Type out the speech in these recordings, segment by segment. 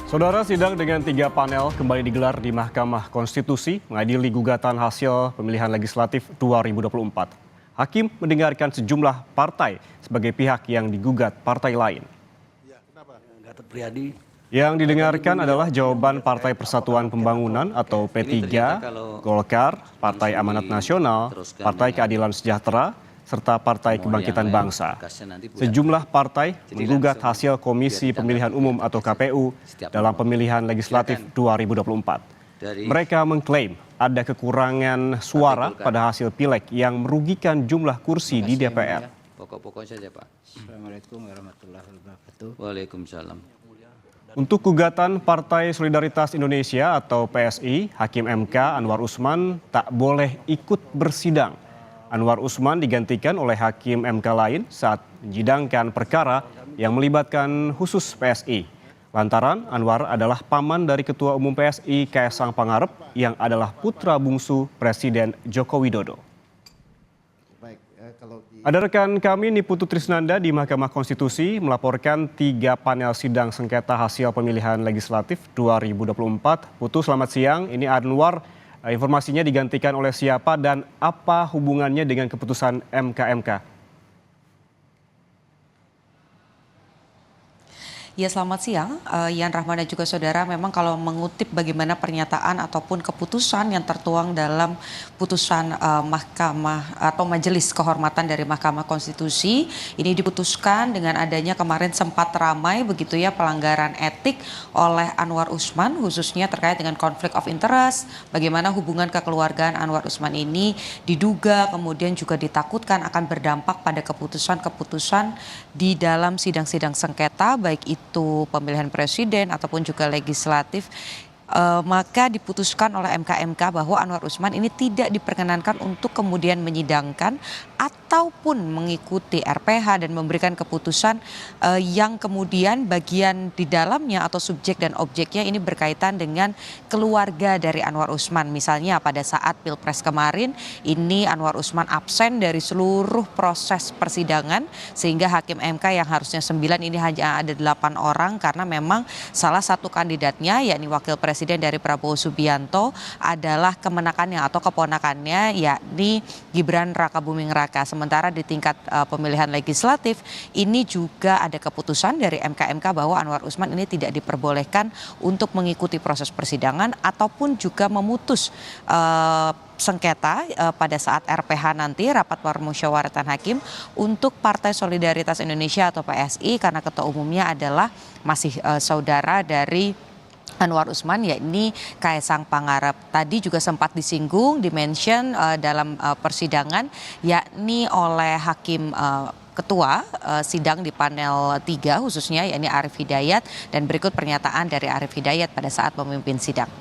Saudara, sidang dengan 3 panel kembali digelar di Mahkamah Konstitusi mengadili gugatan hasil pemilihan legislatif 2024. Hakim mendengarkan sejumlah partai sebagai pihak yang digugat partai lain. Yang didengarkan adalah jawaban Partai Persatuan Pembangunan atau P3, Golkar, Partai Amanat Nasional, Partai Keadilan Sejahtera, serta Partai Kebangkitan Bangsa. Sejumlah partai menggugat hasil Komisi Pemilihan Umum atau KPU dalam pemilihan legislatif 2024. Mereka mengklaim ada kekurangan suara pada hasil pileg yang merugikan jumlah kursi di DPR. Pokok-pokok saja, Pak. Assalamualaikum warahmatullahi wabarakatuh. Waalaikumsalam. Untuk gugatan Partai Solidaritas Indonesia atau PSI, Hakim MK Anwar Usman tak boleh ikut bersidang. Anwar Usman digantikan oleh Hakim MK lain saat menyidangkan perkara yang melibatkan khusus PSI. Lantaran Anwar adalah paman dari Ketua Umum PSI Kaesang Pangarep yang adalah putra bungsu Presiden Joko Widodo. Ada rekan kami Niputu Trisnanda di Mahkamah Konstitusi melaporkan 3 panel sidang sengketa hasil pemilihan legislatif 2024. Putu, selamat siang. Ini Anwar, informasinya digantikan oleh siapa dan apa hubungannya dengan keputusan MK? Ya, selamat siang, Yan Rahman dan juga saudara. Memang kalau mengutip bagaimana pernyataan ataupun keputusan yang tertuang dalam putusan Mahkamah atau Majelis Kehormatan dari Mahkamah Konstitusi, ini diputuskan dengan adanya kemarin sempat ramai begitu ya pelanggaran etik oleh Anwar Usman, khususnya terkait dengan konflik of interest, bagaimana hubungan kekeluargaan Anwar Usman ini diduga kemudian juga ditakutkan akan berdampak pada keputusan-keputusan di dalam sidang-sidang sengketa, baik itu pemilihan presiden ataupun juga legislatif. Maka diputuskan oleh MK bahwa Anwar Usman ini tidak diperkenankan untuk kemudian menyidangkan ataupun mengikuti RPH dan memberikan keputusan yang kemudian bagian di dalamnya atau subjek dan objeknya ini berkaitan dengan keluarga dari Anwar Usman. Misalnya pada saat Pilpres kemarin ini Anwar Usman absen dari seluruh proses persidangan sehingga Hakim MK yang harusnya 9 ini hanya ada 8 orang karena memang salah satu kandidatnya yakni Wakil Presiden dari Prabowo Subianto adalah kemenakannya atau keponakannya yakni Gibran Rakabuming Raka. Sementara di tingkat pemilihan legislatif ini juga ada keputusan dari MK bahwa Anwar Usman ini tidak diperbolehkan untuk mengikuti proses persidangan ataupun juga memutus sengketa pada saat RPH nanti, rapat permusyawaratan hakim untuk Partai Solidaritas Indonesia atau PSI, karena ketua umumnya adalah masih saudara dari Anwar Usman yakni Kaesang Pangarep. Tadi juga sempat disinggung, dimention dalam persidangan yakni oleh hakim ketua sidang di panel 3 khususnya yakni Arief Hidayat, dan berikut pernyataan dari Arief Hidayat pada saat memimpin sidang.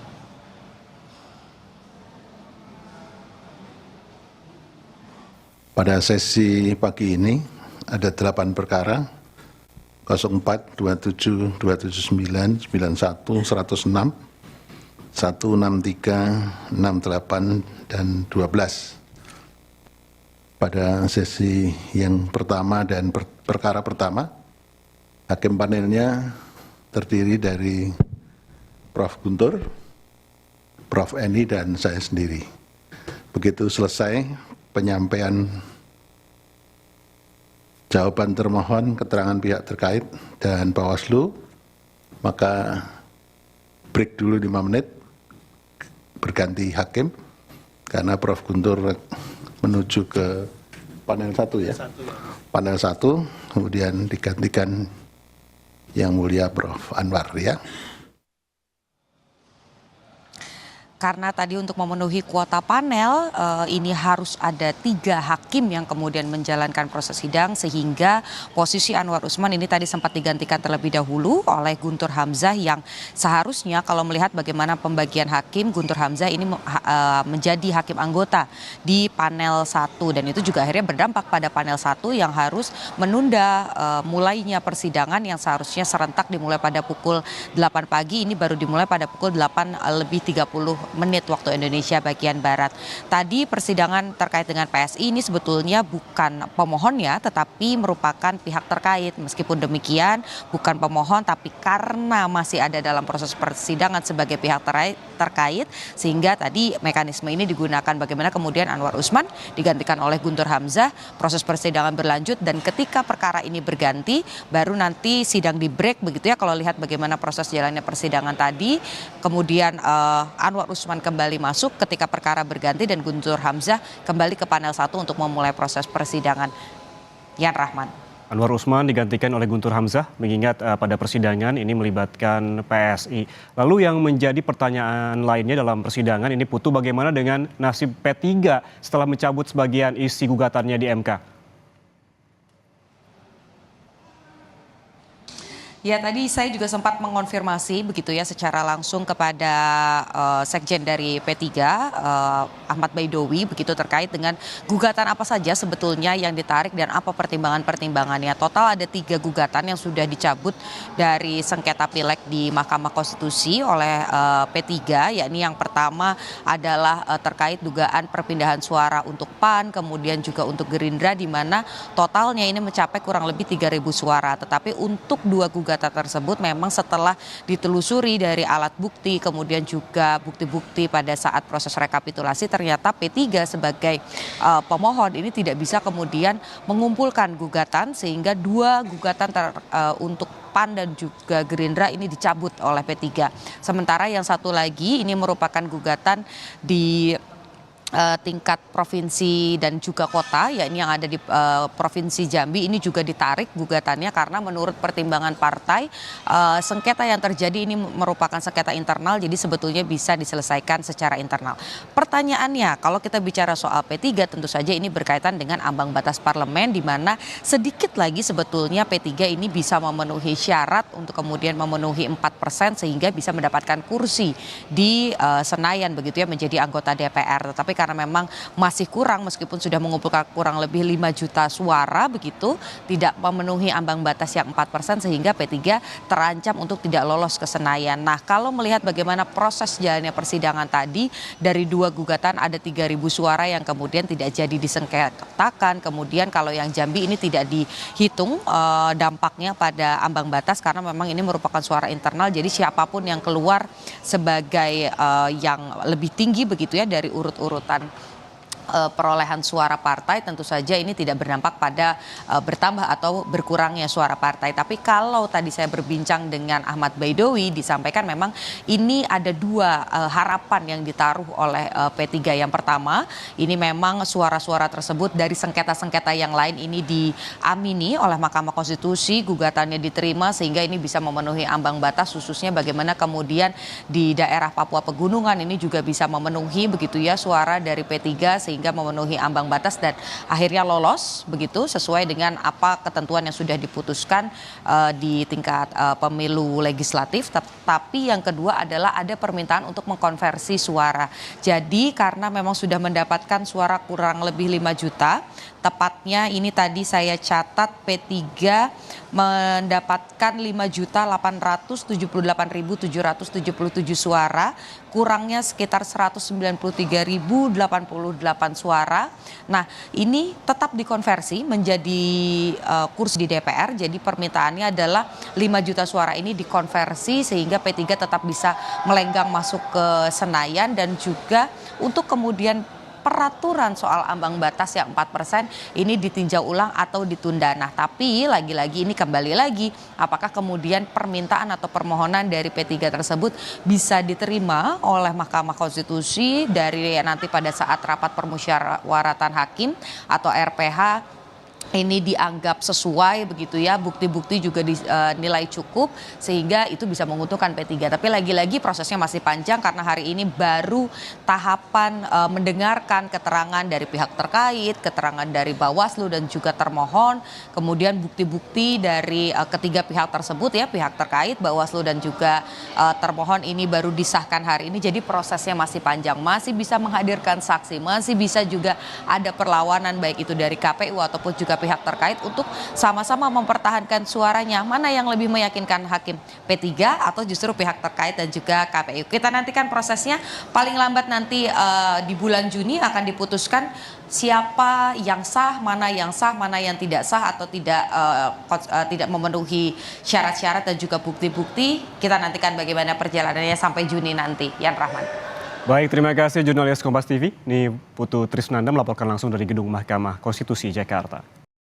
Pada sesi pagi ini ada 8 perkara 04, 27, 279, 91, 106, 163, 68, dan 12. Pada sesi yang pertama dan perkara pertama, hakim panelnya terdiri dari Prof. Guntur, Prof. Eni, dan saya sendiri. Begitu selesai penyampaian jawaban termohon, keterangan pihak terkait, dan Bawaslu, maka break dulu 5 menit, berganti hakim, karena Prof. Guntur menuju ke panel 1 ya. Panel 1, kemudian digantikan Yang Mulia Prof. Anwar ya. Karena tadi untuk memenuhi kuota panel ini harus ada 3 hakim yang kemudian menjalankan proses sidang, sehingga posisi Anwar Usman ini tadi sempat digantikan terlebih dahulu oleh Guntur Hamzah yang seharusnya kalau melihat bagaimana pembagian hakim, Guntur Hamzah ini menjadi hakim anggota di panel 1, dan itu juga akhirnya berdampak pada panel 1 yang harus menunda mulainya persidangan yang seharusnya serentak dimulai pada pukul 8 pagi, ini baru dimulai pada pukul 8 lebih 30 menit waktu Indonesia bagian Barat. Tadi persidangan terkait dengan PSI ini sebetulnya bukan pemohonnya tetapi merupakan pihak terkait. Meskipun demikian bukan pemohon tapi karena masih ada dalam proses persidangan sebagai pihak terkait sehingga tadi mekanisme ini digunakan bagaimana kemudian Anwar Usman digantikan oleh Guntur Hamzah, proses persidangan berlanjut dan ketika perkara ini berganti baru nanti sidang di break begitu ya kalau lihat bagaimana proses jalannya persidangan tadi. Kemudian Anwar Usman kembali masuk ketika perkara berganti dan Guntur Hamzah kembali ke panel 1 untuk memulai proses persidangan. Yan Rahman. Anwar Usman digantikan oleh Guntur Hamzah mengingat pada persidangan ini melibatkan PSI. Lalu yang menjadi pertanyaan lainnya dalam persidangan ini Putu, bagaimana dengan nasib P3 setelah mencabut sebagian isi gugatannya di MK? Ya tadi saya juga sempat mengonfirmasi begitu ya secara langsung kepada sekjen dari P3 Ahmad Baidowi begitu terkait dengan gugatan apa saja sebetulnya yang ditarik dan apa pertimbangan-pertimbangannya. Total ada 3 gugatan yang sudah dicabut dari sengketa pileg di Mahkamah Konstitusi oleh P3, yakni yang pertama adalah terkait dugaan perpindahan suara untuk PAN kemudian juga untuk Gerindra di mana totalnya ini mencapai kurang lebih 3.000 suara. Tetapi untuk 2 gugatan tersebut memang setelah ditelusuri dari alat bukti kemudian juga bukti-bukti pada saat proses rekapitulasi ternyata P3 sebagai pemohon ini tidak bisa kemudian mengumpulkan gugatan sehingga 2 gugatan untuk PAN dan juga Gerindra ini dicabut oleh P3. Sementara yang satu lagi ini merupakan gugatan di tingkat provinsi dan juga kota, yakni yang ada di Provinsi Jambi ini juga ditarik gugatannya karena menurut pertimbangan partai sengketa yang terjadi ini merupakan sengketa internal jadi sebetulnya bisa diselesaikan secara internal. Pertanyaannya kalau kita bicara soal P3 tentu saja ini berkaitan dengan ambang batas parlemen di mana sedikit lagi sebetulnya P3 ini bisa memenuhi syarat untuk kemudian memenuhi 4% sehingga bisa mendapatkan kursi di Senayan begitu ya menjadi anggota DPR. Tetapi karena memang masih kurang meskipun sudah mengumpulkan kurang lebih 5 juta suara begitu tidak memenuhi ambang batas yang 4% sehingga P3 terancam untuk tidak lolos ke Senayan. Nah kalau melihat bagaimana proses jalannya persidangan tadi dari 2 gugatan ada 3.000 suara yang kemudian tidak jadi disengketakan. Kemudian kalau yang Jambi ini tidak dihitung dampaknya pada ambang batas karena memang ini merupakan suara internal jadi siapapun yang keluar sebagai yang lebih tinggi begitu ya dari urut-urutan perolehan suara partai tentu saja ini tidak berdampak pada bertambah atau berkurangnya suara partai. Tapi kalau tadi saya berbincang dengan Ahmad Baidowi disampaikan memang ini ada 2 harapan yang ditaruh oleh P3. Yang pertama ini memang suara-suara tersebut dari sengketa-sengketa yang lain ini diamini oleh Mahkamah Konstitusi, gugatannya diterima sehingga ini bisa memenuhi ambang batas khususnya bagaimana kemudian di daerah Papua Pegunungan ini juga bisa memenuhi begitu ya suara dari P3 sehingga memenuhi ambang batas dan akhirnya lolos begitu sesuai dengan apa ketentuan yang sudah diputuskan di tingkat pemilu legislatif. Tapi yang kedua adalah ada permintaan untuk mengkonversi suara. Jadi karena memang sudah mendapatkan suara kurang lebih 5 juta, tepatnya ini tadi saya catat P3 mendapatkan 5.878.777 suara, kurangnya sekitar 193.088 suara. Nah, ini tetap dikonversi menjadi kursi di DPR. Jadi permintaannya adalah 5 juta suara ini dikonversi sehingga P3 tetap bisa melenggang masuk ke Senayan dan juga untuk kemudian peraturan soal ambang batas yang 4% ini ditinjau ulang atau ditunda. Nah, tapi lagi-lagi ini kembali lagi apakah kemudian permintaan atau permohonan dari P3 tersebut bisa diterima oleh Mahkamah Konstitusi dari nanti pada saat rapat permusyawaratan hakim atau RPH ini dianggap sesuai begitu ya, bukti-bukti juga dinilai cukup sehingga itu bisa menguntungkan P3. Tapi lagi-lagi prosesnya masih panjang karena hari ini baru tahapan mendengarkan keterangan dari pihak terkait, keterangan dari Bawaslu dan juga termohon, kemudian bukti-bukti dari ketiga pihak tersebut ya, pihak terkait, Bawaslu dan juga termohon ini baru disahkan hari ini. Jadi prosesnya masih panjang, masih bisa menghadirkan saksi, masih bisa juga ada perlawanan baik itu dari KPU ataupun juga juga pihak terkait untuk sama-sama mempertahankan suaranya. Mana yang lebih meyakinkan hakim, P3 atau justru pihak terkait dan juga KPU. Kita nantikan prosesnya, paling lambat nanti di bulan Juni akan diputuskan siapa yang sah, mana yang tidak sah atau tidak memenuhi syarat-syarat dan juga bukti-bukti. Kita nantikan bagaimana perjalanannya sampai Juni nanti. Yan Rahman. Baik, terima kasih jurnalis Kompas TV. Ini Putu Trisnanda melaporkan langsung dari Gedung Mahkamah Konstitusi Jakarta.